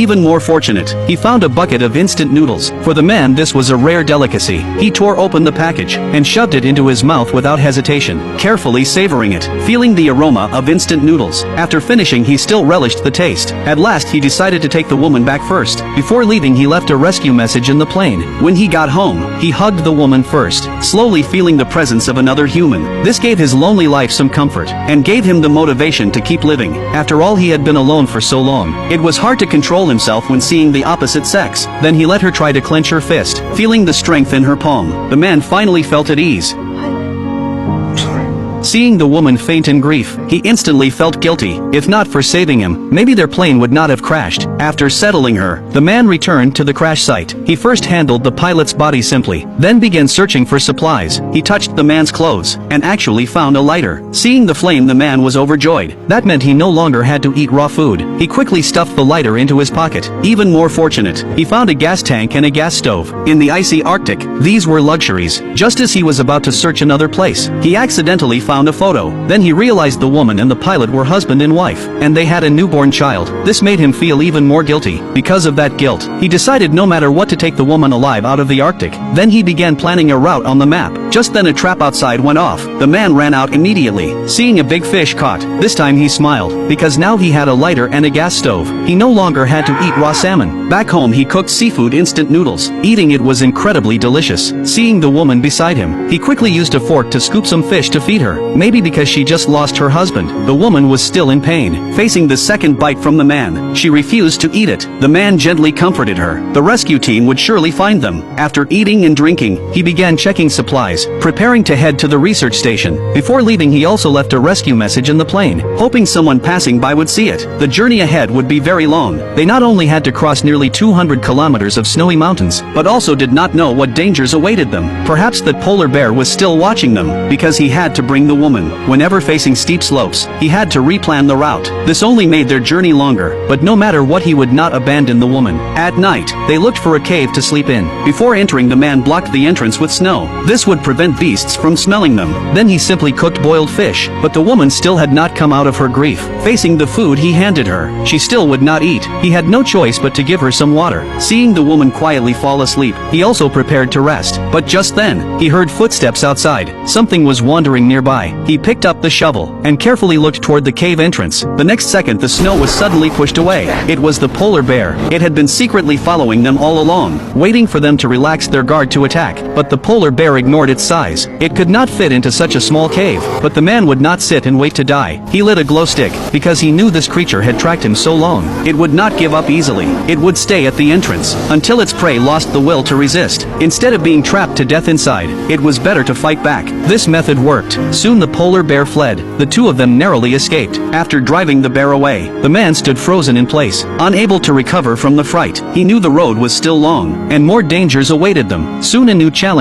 Even more fortunate, he found a bucket of instant noodles. For the man, this was a rare delicacy. He tore open the package and shoved it into his mouth without hesitation, carefully savoring it, feeling the aroma of instant noodles. After finishing, he still relished the taste. At last, he decided to take the woman back first. Before leaving, he left a rescue message in the plane. When he got home, he hugged the woman first, slowly feeling the presence of another human. This gave his lonely life some comfort and gave him the motivation to keep living. After all, he had been alone for so long. It was hard to control himself when seeing the opposite sex. Then he let her try to clench her fist, feeling the strength in her palm. The man finally felt at ease. Seeing the woman faint in grief, he instantly felt guilty. If not for saving him, maybe their plane would not have crashed. After settling her, the man returned to the crash site. He first handled the pilot's body simply, then began searching for supplies. He touched the man's clothes, and actually found a lighter. Seeing the flame, the man was overjoyed. That meant he no longer had to eat raw food. He quickly stuffed the lighter into his pocket. Even more fortunate, he found a gas tank and a gas stove. In the icy Arctic, these were luxuries. Just as he was about to search another place, he accidentally found a photo. Then he realized the woman and the pilot were husband and wife, and they had a newborn child. This made him feel even more guilty. Because of that guilt, he decided no matter what to take the woman alive out of the Arctic. Then he began planning a route on the map. Just then a trap outside went off. The man ran out immediately, seeing a big fish caught. This time he smiled, because now he had a lighter and a gas stove. He no longer had to eat raw salmon. Back home, he cooked seafood instant noodles. Eating it was incredibly delicious. Seeing the woman beside him, he quickly used a fork to scoop some fish to feed her. Maybe because she just lost her husband, the woman was still in pain. Facing the second bite from the man, she refused to eat it. The man gently comforted her. The rescue team would surely find them. After eating and drinking, he began checking supplies, preparing to head to the research station. Before leaving, he also left a rescue message in the plane, hoping someone passing by would see it. The journey ahead would be very long. They not only had to cross nearly 200 kilometers of snowy mountains, but also did not know what dangers awaited them. Perhaps that polar bear was still watching them, because he had to bring the woman. Whenever facing steep slopes, he had to replan the route. This only made their journey longer, but no matter what, he would not abandon the woman. At night, they looked for a cave to sleep in. Before entering, the man blocked the entrance with snow. This would prevent beasts from smelling them. Then he simply cooked boiled fish, but the woman still had not come out of her grief. Facing the food he handed her, she still would not eat. He had no choice but to give her some water. Seeing the woman quietly fall asleep, he also prepared to rest. But just then, he heard footsteps outside. Something was wandering nearby. He picked up the shovel and carefully looked toward the cave entrance. The next second, the snow was suddenly pushed away. It was the polar bear. It had been secretly following them all along, waiting for them to relax their guard to attack. But the polar bear ignored its size. It could not fit into such a small cave. But the man would not sit and wait to die. He lit a glow stick, because he knew this creature had tracked him so long. It would not give up easily. It would stay at the entrance until its prey lost the will to resist. Instead of being trapped to death inside, it was better to fight back. This method worked. Soon the polar bear fled. The two of them narrowly escaped. After driving the bear away, the man stood frozen in place, unable to recover from the fright. He knew the road was still long, and more dangers awaited them. Soon a new challenge